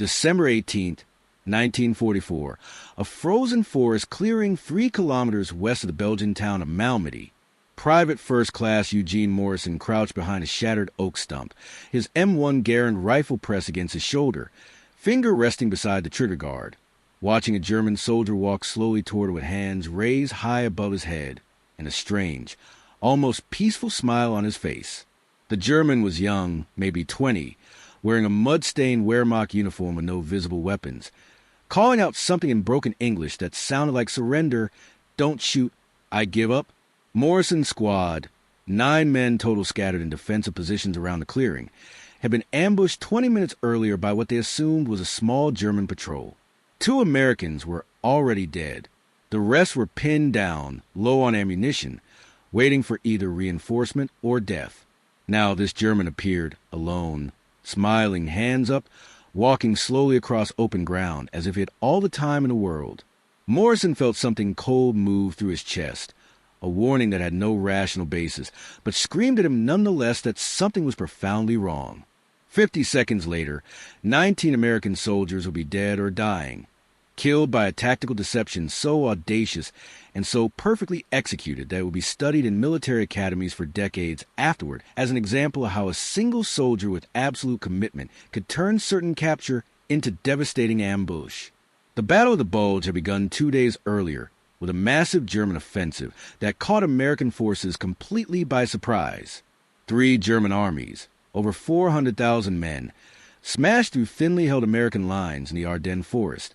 December 18th, 1944. A frozen forest clearing 3 kilometers west of the Belgian town of Malmedy. Private First Class Eugene Morrison crouched behind a shattered oak stump, his M1 Garand rifle pressed against his shoulder, finger resting beside the trigger guard, watching a German soldier walk slowly toward him with hands raised high above his head and a strange, almost peaceful smile on his face. The German was young, maybe 20, wearing a mud-stained Wehrmacht uniform with no visible weapons, calling out something in broken English that sounded like surrender, don't shoot, I give up. Morrison's squad, 9 men total scattered in defensive positions around the clearing, had been ambushed 20 minutes earlier by what they assumed was a small German patrol. 2 Americans were already dead. The rest were pinned down, low on ammunition, waiting for either reinforcement or death. Now this German appeared, alone, smiling, hands up, walking slowly across open ground, as if he had all the time in the world. Morrison felt something cold move through his chest, a warning that had no rational basis, but screamed at him nonetheless that something was profoundly wrong. 50 seconds later, 19 American soldiers would be dead or dying, killed by a tactical deception so audacious and so perfectly executed that it would be studied in military academies for decades afterward as an example of how a single soldier with absolute commitment could turn certain capture into devastating ambush. The Battle of the Bulge had begun 2 days earlier, with a massive German offensive that caught American forces completely by surprise. 3 German armies, over 400,000 men, smashed through thinly held American lines in the Ardennes forest,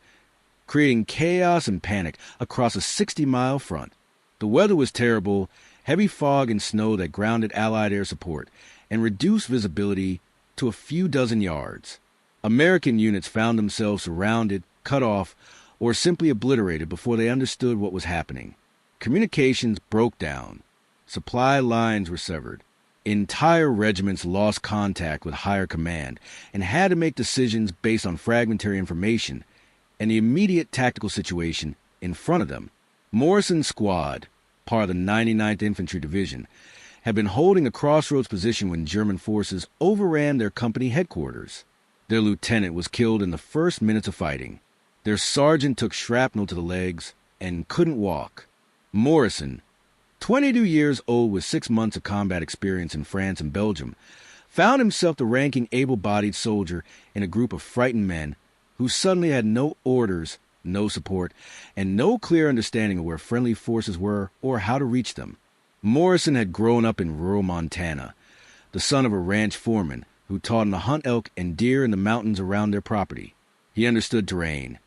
creating chaos and panic across a 60-mile front. The weather was terrible, heavy fog and snow that grounded Allied air support and reduced visibility to a few dozen yards. American units found themselves surrounded, cut off, or simply obliterated before they understood what was happening. Communications broke down. Supply lines were severed. Entire regiments lost contact with higher command and had to make decisions based on fragmentary information and the immediate tactical situation in front of them. Morrison's squad, part of the 99th Infantry Division, had been holding a crossroads position when German forces overran their company headquarters. Their lieutenant was killed in the first minutes of fighting. Their sergeant took shrapnel to the legs and couldn't walk. Morrison, 22 years old with 6 months of combat experience in France and Belgium, found himself the ranking able-bodied soldier in a group of frightened men who suddenly had no orders, no support, and no clear understanding of where friendly forces were or how to reach them. Morrison had grown up in rural Montana, the son of a ranch foreman who taught him to hunt elk and deer in the mountains around their property. He understood terrain,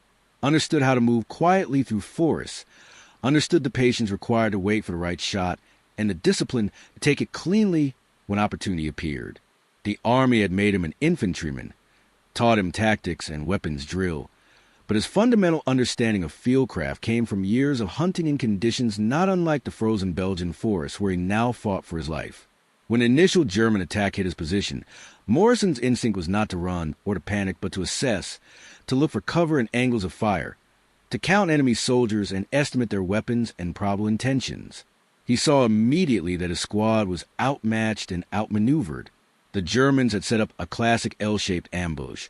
understood how to move quietly through forests, understood the patience required to wait for the right shot, and the discipline to take it cleanly when opportunity appeared. The Army had made him an infantryman, taught him tactics and weapons drill, but his fundamental understanding of fieldcraft came from years of hunting in conditions not unlike the frozen Belgian forests where he now fought for his life. When the initial German attack hit his position, Morrison's instinct was not to run or to panic, but to assess, to look for cover and angles of fire, to count enemy soldiers and estimate their weapons and probable intentions. He saw immediately that his squad was outmatched and outmaneuvered. The Germans had set up a classic L-shaped ambush,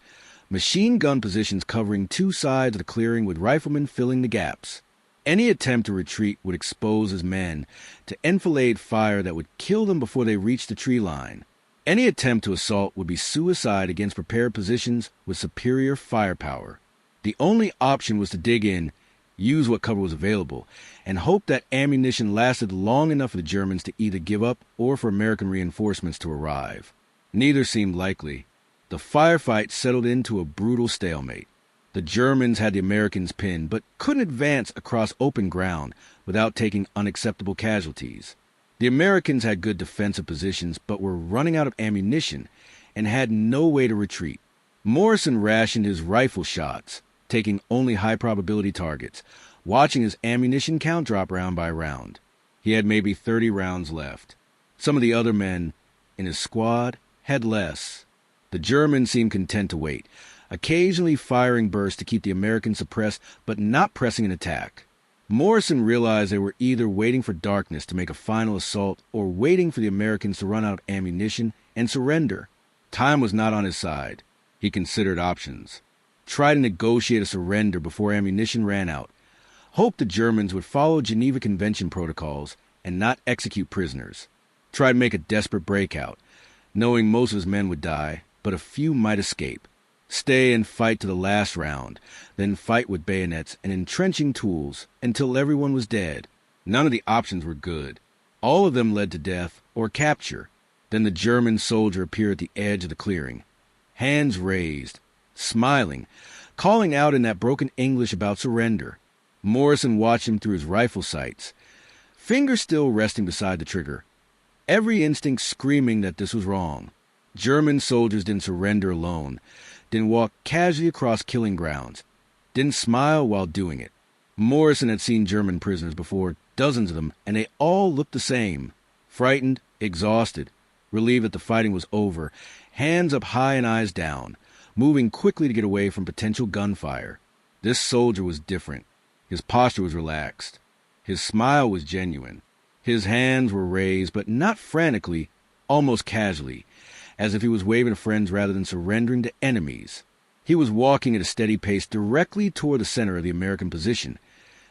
machine gun positions covering 2 sides of the clearing with riflemen filling the gaps. Any attempt to retreat would expose his men to enfilade fire that would kill them before they reached the tree line. Any attempt to assault would be suicide against prepared positions with superior firepower. The only option was to dig in, use what cover was available, and hope that ammunition lasted long enough for the Germans to either give up or for American reinforcements to arrive. Neither seemed likely. The firefight settled into a brutal stalemate. The Germans had the Americans pinned, but couldn't advance across open ground without taking unacceptable casualties. The Americans had good defensive positions, but were running out of ammunition and had no way to retreat. Morrison rationed his rifle shots, taking only high-probability targets, watching his ammunition count drop round by round. He had maybe 30 rounds left. Some of the other men in his squad had less. The Germans seemed content to wait, occasionally firing bursts to keep the Americans suppressed but not pressing an attack. Morrison realized they were either waiting for darkness to make a final assault or waiting for the Americans to run out of ammunition and surrender. Time was not on his side. He considered options. Try to negotiate a surrender before ammunition ran out. Hoped the Germans would follow Geneva Convention protocols and not execute prisoners. Tried to make a desperate breakout, knowing most of his men would die, but a few might escape. Stay and fight to the last round, then fight with bayonets and entrenching tools until everyone was dead. None of the options were good. All of them led to death or capture. Then the German soldier appeared at the edge of the clearing, hands raised, smiling, calling out in that broken English about surrender. Morrison watched him through his rifle sights, fingers still resting beside the trigger, every instinct screaming that this was wrong. German soldiers didn't surrender alone, didn't walk casually across killing grounds, didn't smile while doing it. Morrison had seen German prisoners before, dozens of them, and they all looked the same. Frightened, exhausted, relieved that the fighting was over, hands up high and eyes down, moving quickly to get away from potential gunfire. This soldier was different. His posture was relaxed. His smile was genuine. His hands were raised, but not frantically, almost casually, as if he was waving to friends rather than surrendering to enemies. He was walking at a steady pace directly toward the center of the American position,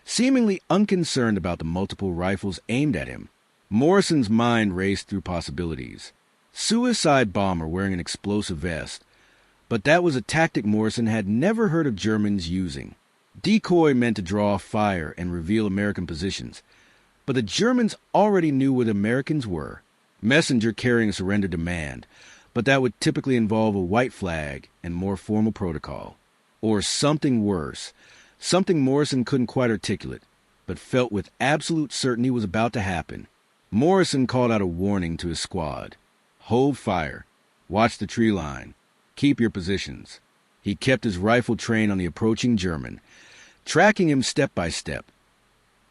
seemingly unconcerned about the multiple rifles aimed at him. Morrison's mind raced through possibilities. Suicide bomber wearing an explosive vest. But that was a tactic Morrison had never heard of Germans using. Decoy meant to draw fire and reveal American positions. But the Germans already knew where the Americans were. Messenger carrying a surrender demand, but that would typically involve a white flag and more formal protocol. Or something worse, something Morrison couldn't quite articulate, but felt with absolute certainty was about to happen. Morrison called out a warning to his squad. Hold fire. Watch the tree line. Keep your positions. He kept his rifle trained on the approaching German, tracking him step by step,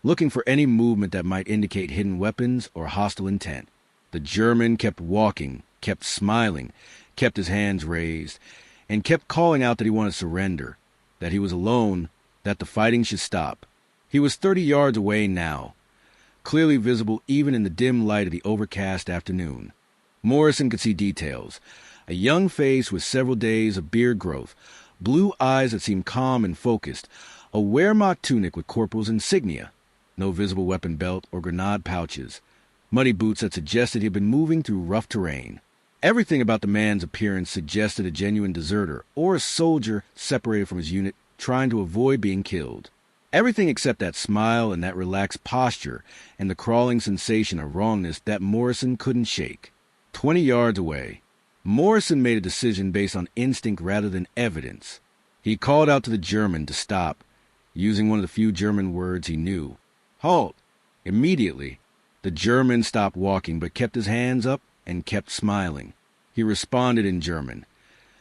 looking for any movement that might indicate hidden weapons or hostile intent. The German kept walking, kept smiling, kept his hands raised, and kept calling out that he wanted to surrender, that he was alone, that the fighting should stop. He was 30 yards away now, clearly visible even in the dim light of the overcast afternoon. Morrison could see details. A young face with several days of beard growth, blue eyes that seemed calm and focused, a Wehrmacht tunic with corporal's insignia, no visible weapon belt or grenade pouches, muddy boots that suggested he had been moving through rough terrain. Everything about the man's appearance suggested a genuine deserter or a soldier separated from his unit trying to avoid being killed. Everything except that smile and that relaxed posture and the crawling sensation of wrongness that Morrison couldn't shake. 20 yards away, Morrison made a decision based on instinct rather than evidence. He called out to the German to stop, using one of the few German words he knew. Halt! Immediately, the German stopped walking but kept his hands up and kept smiling. He responded in German,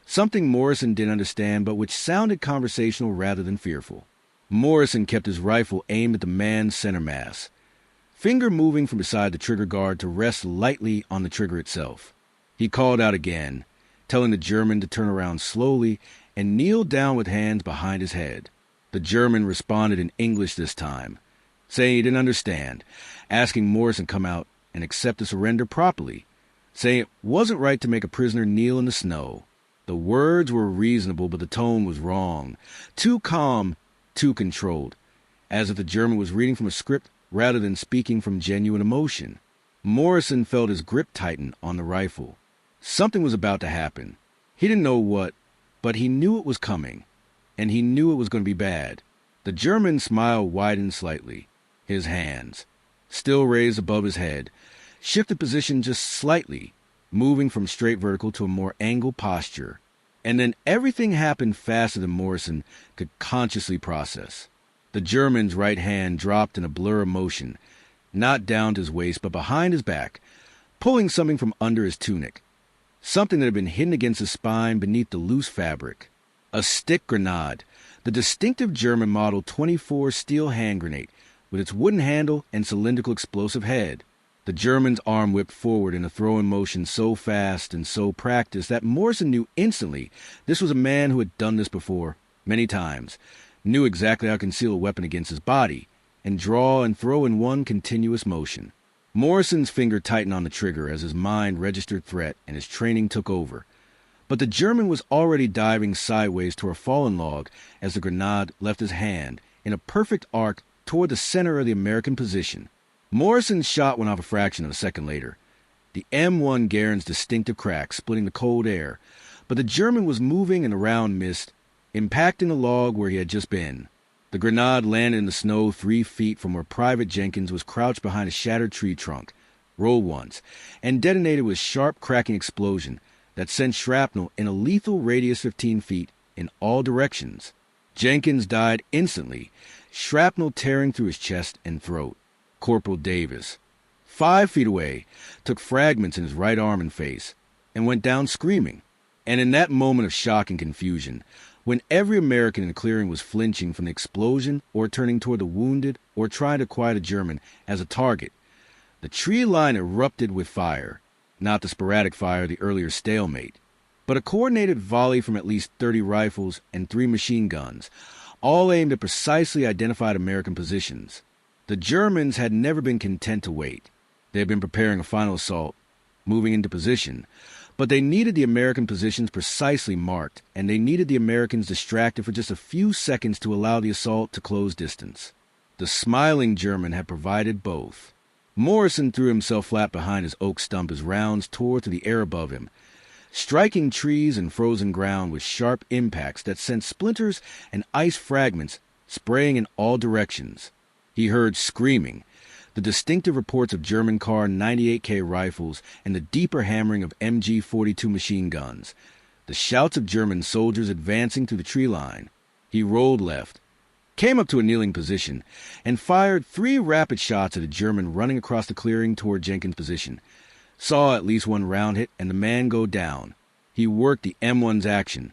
something Morrison didn't understand but which sounded conversational rather than fearful. Morrison kept his rifle aimed at the man's center mass, finger moving from beside the trigger guard to rest lightly on the trigger itself. He called out again, telling the German to turn around slowly and kneel down with hands behind his head. The German responded in English this time, saying he didn't understand, asking Morrison to come out and accept the surrender properly, saying it wasn't right to make a prisoner kneel in the snow. The words were reasonable, but the tone was wrong, too calm, too controlled, as if the German was reading from a script rather than speaking from genuine emotion. Morrison felt his grip tighten on the rifle. Something was about to happen. He didn't know what, but he knew it was coming, and he knew it was going to be bad. The German's smile widened slightly. His hands, still raised above his head, shifted position just slightly, moving from straight vertical to a more angled posture. And then everything happened faster than Morrison could consciously process. The German's right hand dropped in a blur of motion, not down to his waist but behind his back, pulling something from under his tunic, something that had been hidden against his spine beneath the loose fabric. A stick grenade, the distinctive German Model 24 steel hand grenade, with its wooden handle and cylindrical explosive head. The German's arm whipped forward in a throw-in motion so fast and so practiced that Morrison knew instantly this was a man who had done this before, many times, knew exactly how to conceal a weapon against his body, and draw and throw in one continuous motion. Morrison's finger tightened on the trigger as his mind registered threat and his training took over. But the German was already diving sideways toward a fallen log as the grenade left his hand in a perfect arc toward the center of the American position. Morrison's shot went off a fraction of a second later. The M1 Garen's distinctive crack splitting the cold air, but the German was moving in a round mist, impacting the log where he had just been. The grenade landed in the snow 3 feet from where Private Jenkins was crouched behind a shattered tree trunk, rolled once, and detonated with a sharp cracking explosion that sent shrapnel in a lethal radius 15 feet in all directions. Jenkins died instantly, shrapnel tearing through his chest and throat. Corporal Davis, 5 feet away, took fragments in his right arm and face and went down screaming. And in that moment of shock and confusion, when every American in the clearing was flinching from the explosion or turning toward the wounded or trying to quiet a German as a target, the tree line erupted with fire. Not the sporadic fire of the earlier stalemate, but a coordinated volley from at least 30 rifles and 3 machine guns, all aimed at precisely identified American positions. The Germans had never been content to wait. They had been preparing a final assault, moving into position, but they needed the American positions precisely marked, and they needed the Americans distracted for just a few seconds to allow the assault to close distance. The smiling German had provided both. Morrison threw himself flat behind his oak stump as rounds tore through the air above him, striking trees and frozen ground with sharp impacts that sent splinters and ice fragments spraying in all directions. He heard screaming, the distinctive reports of German Kar 98K rifles, and the deeper hammering of MG-42 machine guns, the shouts of German soldiers advancing through the tree line. He rolled left, came up to a kneeling position, and fired 3 rapid shots at a German running across the clearing toward Jenkins' position. Saw at least 1 round hit and the man go down. He worked the M1's action,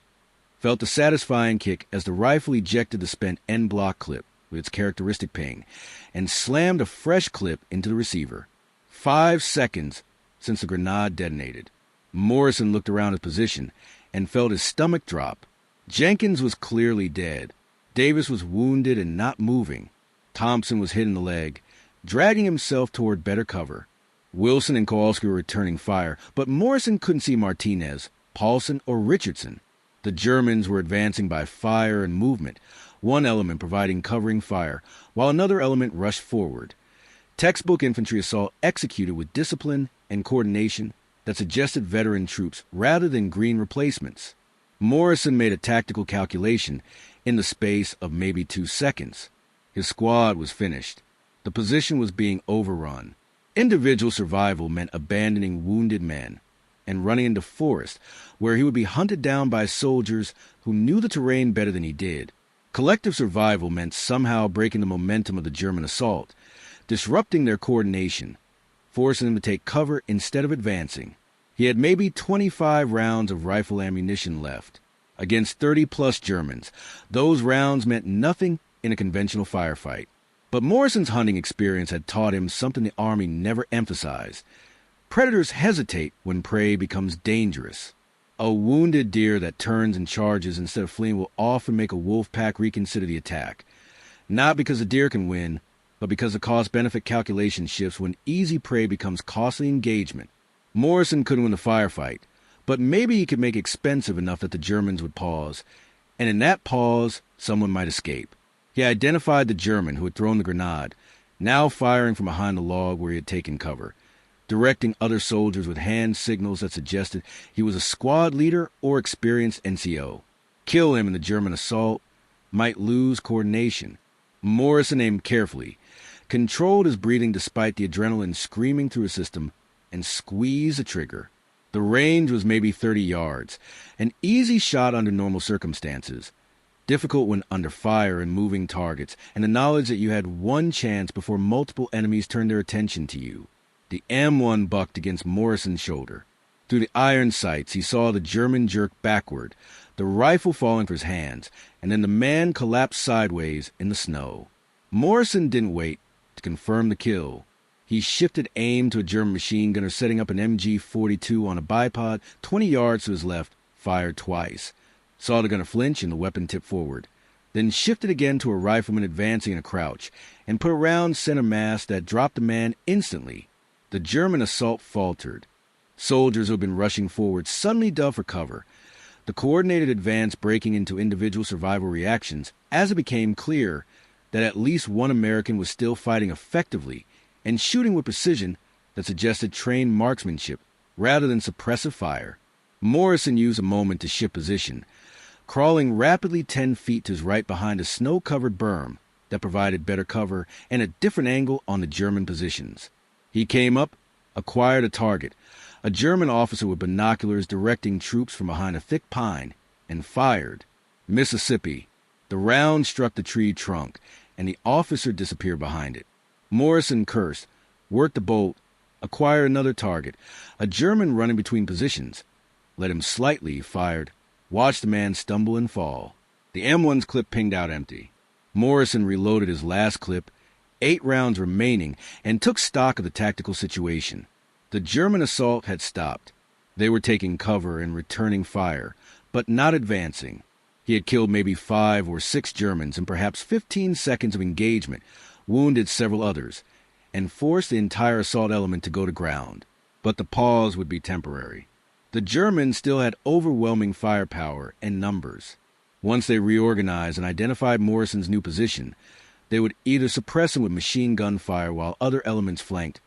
felt the satisfying kick as the rifle ejected the spent end block clip with its characteristic ping, and slammed a fresh clip into the receiver. 5 seconds since the grenade detonated. Morrison looked around his position and felt his stomach drop. Jenkins was clearly dead. Davis was wounded and not moving. Thompson was hit in the leg, dragging himself toward better cover. Wilson and Kowalski were returning fire, but Morrison couldn't see Martinez, Paulson, or Richardson. The Germans were advancing by fire and movement, one element providing covering fire, while another element rushed forward. Textbook infantry assault executed with discipline and coordination that suggested veteran troops rather than green replacements. Morrison made a tactical calculation in the space of maybe 2 seconds. His squad was finished. The position was being overrun. Individual survival meant abandoning wounded men and running into forest, where he would be hunted down by soldiers who knew the terrain better than he did. Collective survival meant somehow breaking the momentum of the German assault, disrupting their coordination, forcing them to take cover instead of advancing. He had maybe 25 rounds of rifle ammunition left. Against 30-plus Germans, those rounds meant nothing in a conventional firefight. But Morrison's hunting experience had taught him something the Army never emphasized. Predators hesitate when prey becomes dangerous. A wounded deer that turns and charges instead of fleeing will often make a wolf pack reconsider the attack. Not because the deer can win, but because the cost-benefit calculation shifts when easy prey becomes costly engagement. Morrison couldn't win the firefight, but maybe he could make it expensive enough that the Germans would pause, and in that pause, someone might escape. He identified the German who had thrown the grenade, now firing from behind the log where he had taken cover, directing other soldiers with hand signals that suggested he was a squad leader or experienced NCO. Kill him in the German assault, might lose coordination. Morrison aimed carefully, controlled his breathing despite the adrenaline screaming through his system, and squeezed the trigger. The range was maybe 30 yards, an easy shot under normal circumstances, difficult when under fire and moving targets, and the knowledge that you had one chance before multiple enemies turned their attention to you. The M1 bucked against Morrison's shoulder. Through the iron sights, he saw the German jerk backward, the rifle falling from his hands, and then the man collapsed sideways in the snow. Morrison didn't wait to confirm the kill. He shifted aim to a German machine gunner setting up an MG-42 on a bipod 20 yards to his left, fired twice. Saw the gunner flinch and the weapon tip forward. Then shifted again to a rifleman advancing in a crouch, and put a round center mass that dropped the man instantly. The German assault faltered. Soldiers who had been rushing forward suddenly dove for cover, The coordinated advance breaking into individual survival reactions as it became clear that at least one American was still fighting effectively and shooting with precision that suggested trained marksmanship rather than suppressive fire. Morrison used a moment to shift position, crawling rapidly 10 feet to his right behind a snow-covered berm that provided better cover and a different angle on the German positions. He came up, acquired a target, a German officer with binoculars directing troops from behind a thick pine, and fired. Mississippi. The round struck the tree trunk, and the officer disappeared behind it. Morrison cursed, worked the bolt, acquired another target, a German running between positions, let him slightly, fired, watched the man stumble and fall. The M1's clip pinged out empty. Morrison reloaded his last clip, 8 rounds remaining, and took stock of the tactical situation. The German assault had stopped. They were taking cover and returning fire, but not advancing. He had killed maybe 5 or 6 Germans in perhaps 15 seconds of engagement, wounded several others, and forced the entire assault element to go to ground. But the pause would be temporary. The Germans still had overwhelming firepower and numbers. Once they reorganized and identified Morrison's new position, they would either suppress him with machine gun fire while other elements flanked,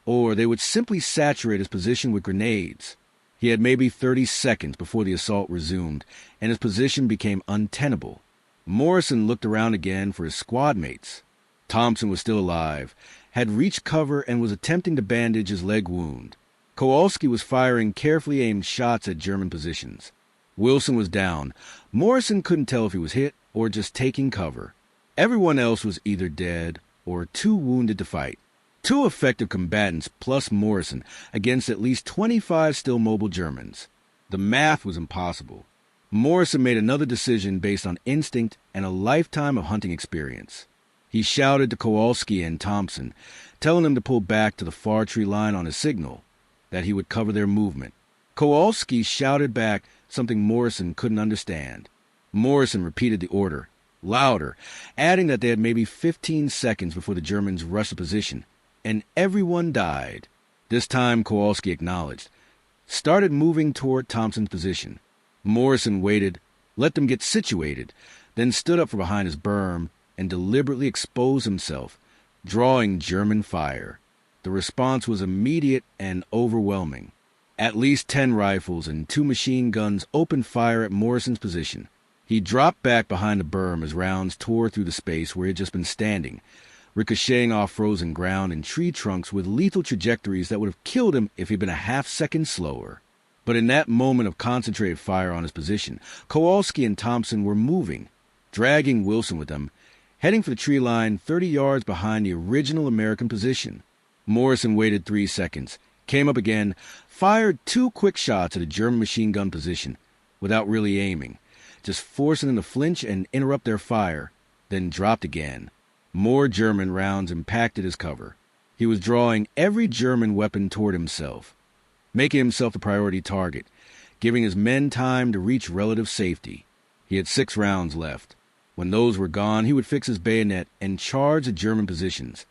or they would simply saturate his position with grenades. He had maybe 30 seconds before the assault resumed, and his position became untenable. Morrison looked around again for his squad mates. Thompson was still alive, had reached cover, and was attempting to bandage his leg wound. Kowalski was firing carefully aimed shots at German positions. Wilson was down. Morrison couldn't tell if he was hit or just taking cover. Everyone else was either dead or too wounded to fight. 2 effective combatants plus Morrison against at least 25 still mobile Germans. The math was impossible. Morrison made another decision based on instinct and a lifetime of hunting experience. He shouted to Kowalski and Thompson, telling them to pull back to the far tree line on his signal, that he would cover their movement. Kowalski shouted back something Morrison couldn't understand. Morrison repeated the order, louder, adding that they had maybe 15 seconds before the Germans rushed the position, and everyone died. This time Kowalski acknowledged, started moving toward Thompson's position. Morrison waited, let them get situated, then stood up from behind his berm and deliberately exposed himself, drawing German fire. The response was immediate and overwhelming. At least 10 rifles and 2 machine guns opened fire at Morrison's position. He dropped back behind the berm as rounds tore through the space where he had just been standing, ricocheting off frozen ground and tree trunks with lethal trajectories that would have killed him if he'd been a half-second slower. But in that moment of concentrated fire on his position, Kowalski and Thompson were moving, dragging Wilson with them, heading for the tree line 30 yards behind the original American position. Morrison waited 3 seconds, came up again, fired 2 quick shots at a German machine gun position, without really aiming, just forcing them to flinch and interrupt their fire, then dropped again. More German rounds impacted his cover. He was drawing every German weapon toward himself, making himself the priority target, giving his men time to reach relative safety. He had 6 rounds left. When those were gone, he would fix his bayonet and charge the German positions.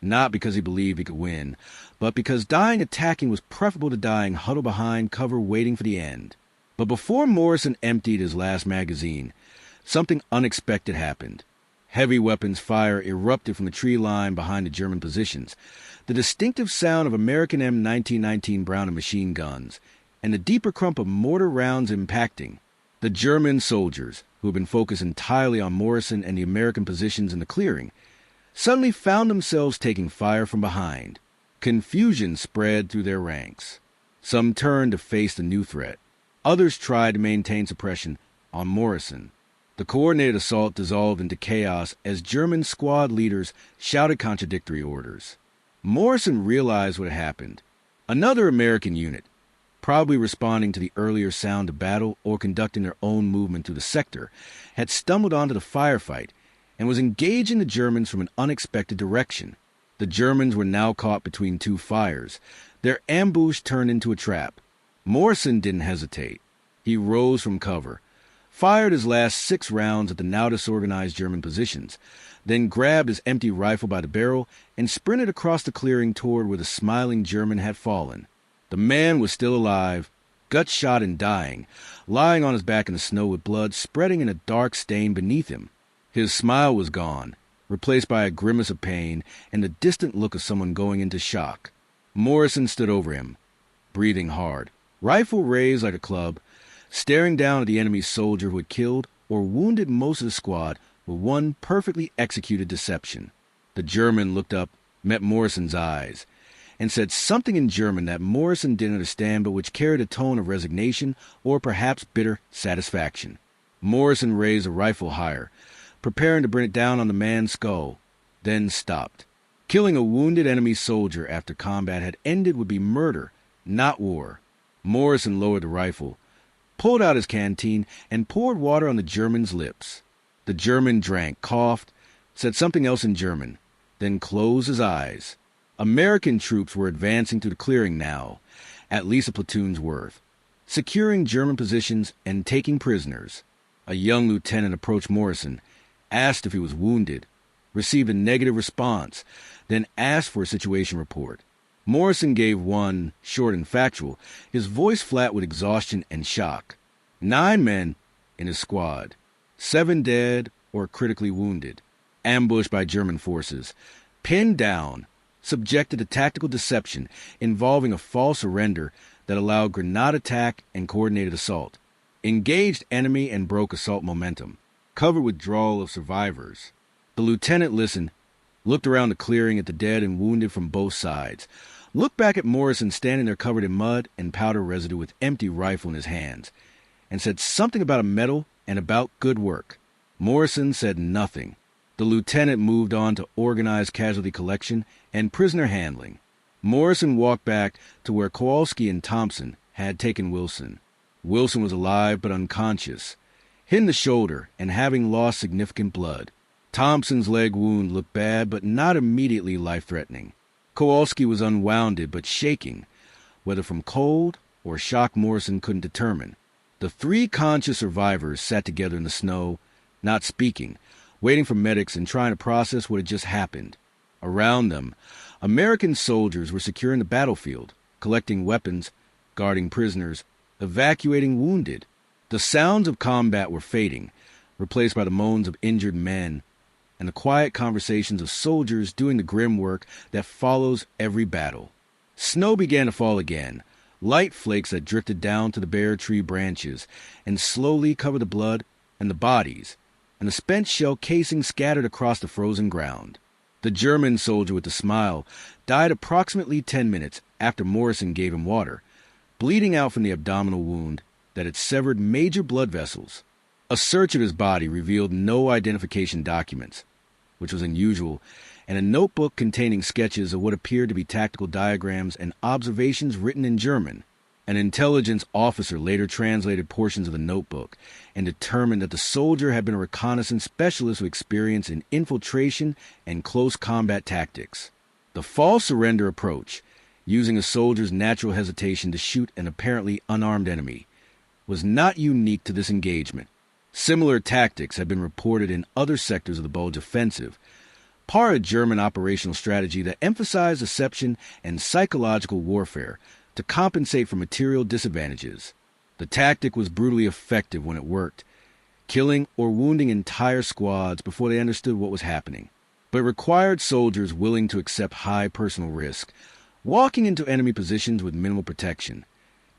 Not because he believed he could win, but because dying attacking was preferable to dying huddled behind cover waiting for the end. But before Morrison emptied his last magazine, something unexpected happened. Heavy weapons fire erupted from the tree line behind the German positions, the distinctive sound of American M1919 Browning machine guns, and the deeper crump of mortar rounds impacting. The German soldiers, who had been focused entirely on Morrison and the American positions in the clearing, suddenly found themselves taking fire from behind. Confusion spread through their ranks. Some turned to face the new threat. Others tried to maintain suppression on Morrison. The coordinated assault dissolved into chaos as German squad leaders shouted contradictory orders. Morrison realized what had happened. Another American unit, probably responding to the earlier sound of battle or conducting their own movement through the sector, had stumbled onto the firefight and was engaging the Germans from an unexpected direction. The Germans were now caught between 2 fires. Their ambush turned into a trap. Morrison didn't hesitate. He rose from cover, fired his last 6 rounds at the now disorganized German positions, then grabbed his empty rifle by the barrel and sprinted across the clearing toward where the smiling German had fallen. The man was still alive, gut shot and dying, lying on his back in the snow with blood spreading in a dark stain beneath him. His smile was gone, replaced by a grimace of pain and the distant look of someone going into shock. Morrison stood over him, breathing hard, rifle raised like a club, staring down at the enemy's soldier who had killed or wounded most of the squad with one perfectly executed deception. The German looked up, met Morrison's eyes, and said something in German that Morrison didn't understand but which carried a tone of resignation or perhaps bitter satisfaction. Morrison raised the rifle higher, preparing to bring it down on the man's skull, then stopped. Killing a wounded enemy soldier after combat had ended would be murder, not war. Morrison lowered the rifle, pulled out his canteen, and poured water on the German's lips. The German drank, coughed, said something else in German, then closed his eyes. American troops were advancing through the clearing now, at least a platoon's worth, securing German positions and taking prisoners. A young lieutenant approached Morrison, asked if he was wounded, received a negative response, then asked for a situation report. Morrison gave one, short and factual, his voice flat with exhaustion and shock. 9 men in his squad, 7 dead or critically wounded, ambushed by German forces, pinned down, subjected to tactical deception involving a false surrender that allowed grenade attack and coordinated assault, engaged enemy and broke assault momentum, covered withdrawal of survivors. The lieutenant listened, looked around the clearing at the dead and wounded from both sides, looked back at Morrison standing there covered in mud and powder residue with empty rifle in his hands, and said something about a medal and about good work. Morrison said nothing. The lieutenant moved on to organized casualty collection and prisoner handling. Morrison walked back to where Kowalski and Thompson had taken Wilson. Wilson was alive but unconscious, hit in the shoulder and having lost significant blood. Thompson's leg wound looked bad but not immediately life-threatening. Kowalski was unwounded but shaking, whether from cold or shock Morrison couldn't determine. The 3 conscious survivors sat together in the snow, not speaking, waiting for medics and trying to process what had just happened. Around them, American soldiers were securing the battlefield, collecting weapons, guarding prisoners, evacuating wounded. The sounds of combat were fading, replaced by the moans of injured men and the quiet conversations of soldiers doing the grim work that follows every battle. Snow began to fall again, light flakes that drifted down to the bare tree branches and slowly covered the blood and the bodies, and the spent shell casing scattered across the frozen ground. The German soldier with the smile died approximately 10 minutes after Morrison gave him water, bleeding out from the abdominal wound that had severed major blood vessels. A search of his body revealed no identification documents, which was unusual, and a notebook containing sketches of what appeared to be tactical diagrams and observations written in German. An intelligence officer later translated portions of the notebook and determined that the soldier had been a reconnaissance specialist with experience in infiltration and close combat tactics. The false surrender approach, using a soldier's natural hesitation to shoot an apparently unarmed enemy, was not unique to this engagement. Similar tactics had been reported in other sectors of the Bulge offensive, part of German operational strategy that emphasized deception and psychological warfare to compensate for material disadvantages. The tactic was brutally effective when it worked, killing or wounding entire squads before they understood what was happening. But it required soldiers willing to accept high personal risk, walking into enemy positions with minimal protection,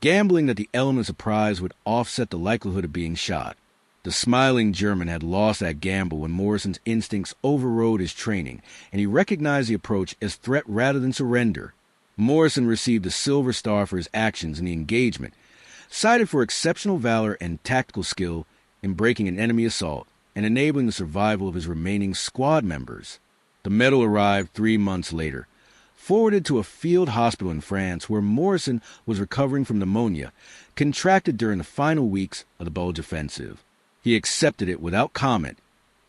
gambling that the element of surprise would offset the likelihood of being shot. The smiling German had lost that gamble when Morrison's instincts overrode his training, and he recognized the approach as threat rather than surrender. Morrison received the Silver Star for his actions in the engagement, cited for exceptional valor and tactical skill in breaking an enemy assault and enabling the survival of his remaining squad members. The medal arrived 3 months later, forwarded to a field hospital in France where Morrison was recovering from pneumonia, contracted during the final weeks of the Bulge offensive. He accepted it without comment,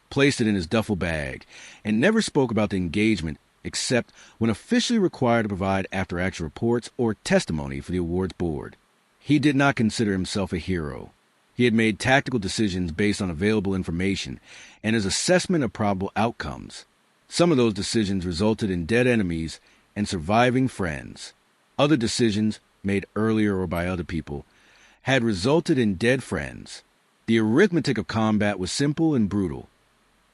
placed it in his duffel bag, and never spoke about the engagement except when officially required to provide after-action reports or testimony for the awards board. He did not consider himself a hero. He had made tactical decisions based on available information and his assessment of probable outcomes. Some of those decisions resulted in dead enemies and surviving friends. Other decisions, made earlier or by other people, had resulted in dead friends. The arithmetic of combat was simple and brutal.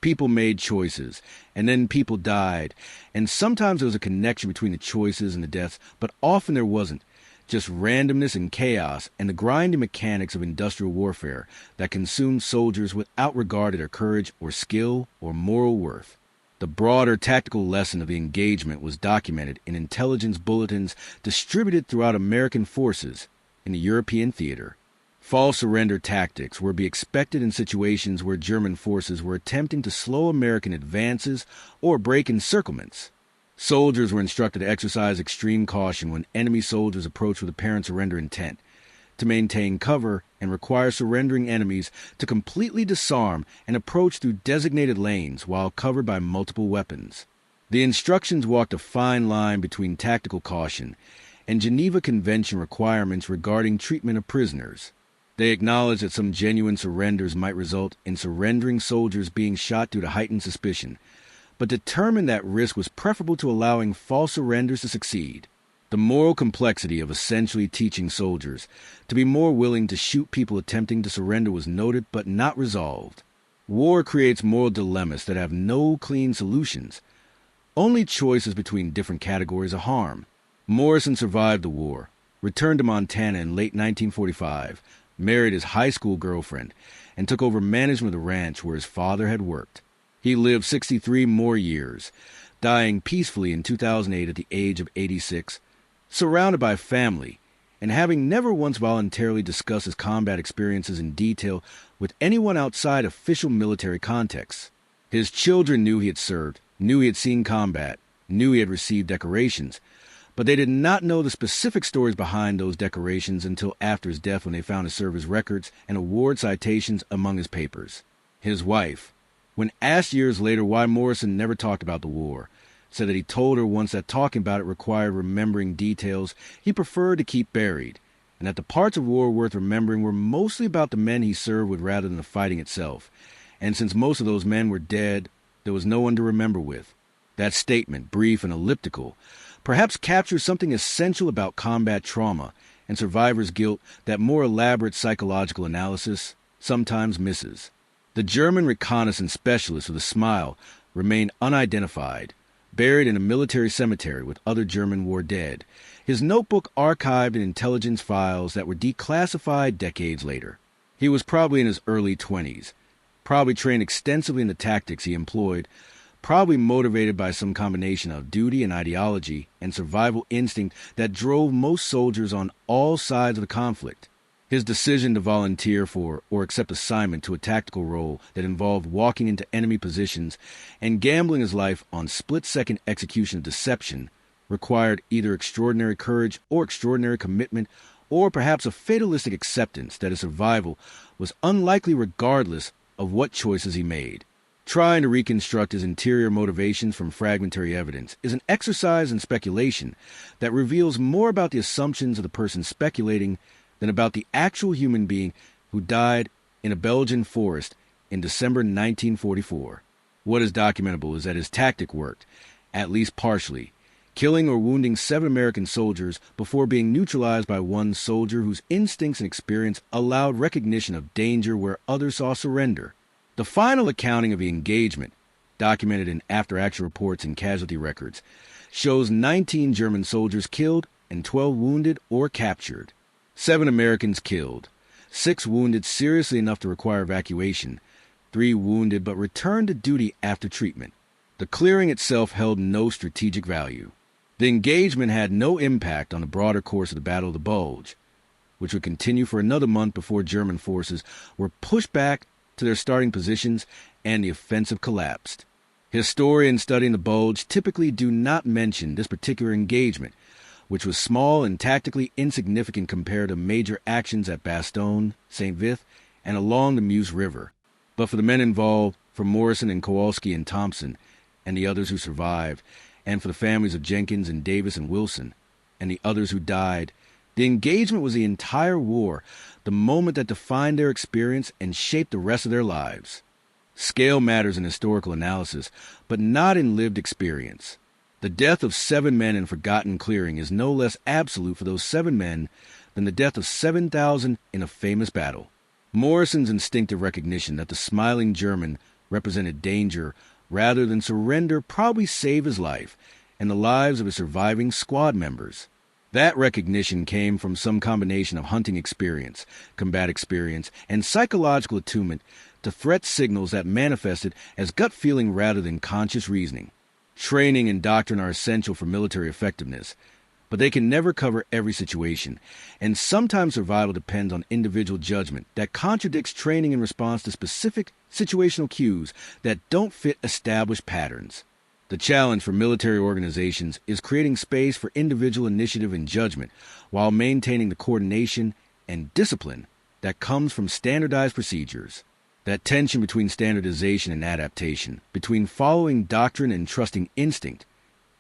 People made choices, and then people died, and sometimes there was a connection between the choices and the deaths, but often there wasn't. Just randomness and chaos and the grinding mechanics of industrial warfare that consumed soldiers without regard to their courage or skill or moral worth. The broader tactical lesson of the engagement was documented in intelligence bulletins distributed throughout American forces in the European theater. False surrender tactics were to be expected in situations where German forces were attempting to slow American advances or break encirclements. Soldiers were instructed to exercise extreme caution when enemy soldiers approached with apparent surrender intent, to maintain cover and require surrendering enemies to completely disarm and approach through designated lanes while covered by multiple weapons. The instructions walked a fine line between tactical caution and Geneva Convention requirements regarding treatment of prisoners. They acknowledged that some genuine surrenders might result in surrendering soldiers being shot due to heightened suspicion, but determined that risk was preferable to allowing false surrenders to succeed. The moral complexity of essentially teaching soldiers to be more willing to shoot people attempting to surrender was noted but not resolved. War creates moral dilemmas that have no clean solutions, only choices between different categories of harm. Morrison survived the war, returned to Montana in late 1945, married his high school girlfriend, and took over management of the ranch where his father had worked. He lived 63 more years, dying peacefully in 2008 at the age of 86, surrounded by family, and having never once voluntarily discussed his combat experiences in detail with anyone outside official military contexts. His children knew he had served, knew he had seen combat, knew he had received decorations, but they did not know the specific stories behind those decorations until after his death, when they found his service records and award citations among his papers. His wife, when asked years later why Morrison never talked about the war, said that he told her once that talking about it required remembering details he preferred to keep buried, and that the parts of war worth remembering were mostly about the men he served with rather than the fighting itself, and since most of those men were dead, there was no one to remember with. That statement, brief and elliptical, perhaps captures something essential about combat trauma and survivor's guilt that more elaborate psychological analysis sometimes misses. The German reconnaissance specialist with a smile remained unidentified, buried in a military cemetery with other German war dead, his notebook archived in intelligence files that were declassified decades later. He was probably in his early 20s, probably trained extensively in the tactics he employed, probably motivated by some combination of duty and ideology and survival instinct that drove most soldiers on all sides of the conflict. His decision to volunteer for or accept assignment to a tactical role that involved walking into enemy positions and gambling his life on split-second execution of deception required either extraordinary courage or extraordinary commitment, or perhaps a fatalistic acceptance that his survival was unlikely regardless of what choices he made. Trying to reconstruct his interior motivations from fragmentary evidence is an exercise in speculation that reveals more about the assumptions of the person speculating than about the actual human being who died in a Belgian forest in December 1944. What is documentable is that his tactic worked, at least partially, killing or wounding 7 American soldiers before being neutralized by one soldier whose instincts and experience allowed recognition of danger where others saw surrender. The final accounting of the engagement, documented in after-action reports and casualty records, shows 19 German soldiers killed and 12 wounded or captured. 7 Americans killed, 6 wounded seriously enough to require evacuation, 3 wounded but returned to duty after treatment. The clearing itself held no strategic value. The engagement had no impact on the broader course of the Battle of the Bulge, which would continue for another month before German forces were pushed back to their starting positions and the offensive collapsed. Historians studying the Bulge typically do not mention this particular engagement, which was small and tactically insignificant compared to major actions at Bastogne, St. Vith, and along the Meuse River. But for the men involved, for Morrison and Kowalski and Thompson, and the others who survived, and for the families of Jenkins and Davis and Wilson, and the others who died, the engagement was the entire war, the moment that defined their experience and shaped the rest of their lives. Scale matters in historical analysis, but not in lived experience. The death of 7 men in forgotten clearing is no less absolute for those 7 men than the death of 7,000 in a famous battle. Morrison's instinctive recognition that the smiling German represented danger rather than surrender probably saved his life and the lives of his surviving squad members. That recognition came from some combination of hunting experience, combat experience, and psychological attunement to threat signals that manifested as gut feeling rather than conscious reasoning. Training and doctrine are essential for military effectiveness, but they can never cover every situation, and sometimes survival depends on individual judgment that contradicts training in response to specific situational cues that don't fit established patterns. The challenge for military organizations is creating space for individual initiative and judgment while maintaining the coordination and discipline that comes from standardized procedures. That tension between standardization and adaptation, between following doctrine and trusting instinct,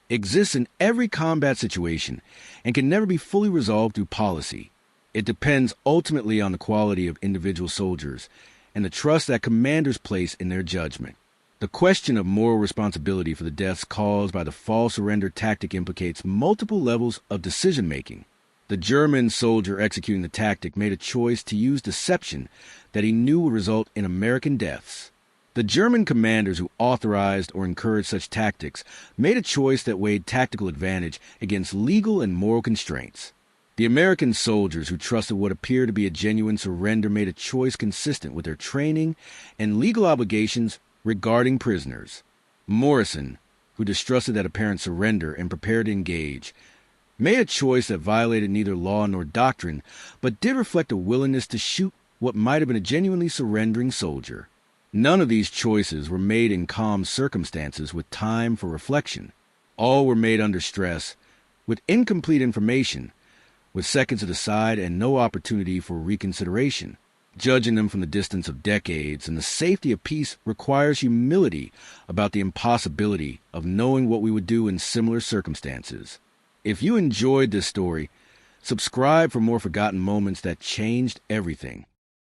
exists in every combat situation and can never be fully resolved through policy. It depends ultimately on the quality of individual soldiers and the trust that commanders place in their judgment. The question of moral responsibility for the deaths caused by the false surrender tactic implicates multiple levels of decision-making. The German soldier executing the tactic made a choice to use deception that he knew would result in American deaths. The German commanders who authorized or encouraged such tactics made a choice that weighed tactical advantage against legal and moral constraints. The American soldiers who trusted what appeared to be a genuine surrender made a choice consistent with their training and legal obligations regarding prisoners. Morrison, who distrusted that apparent surrender and prepared to engage, made a choice that violated neither law nor doctrine, but did reflect a willingness to shoot what might have been a genuinely surrendering soldier. None of these choices were made in calm circumstances with time for reflection. All were made under stress, with incomplete information, with seconds to decide and no opportunity for reconsideration. Judging them from the distance of decades and the safety of peace requires humility about the impossibility of knowing what we would do in similar circumstances. If you enjoyed this story, subscribe for more forgotten moments that changed everything.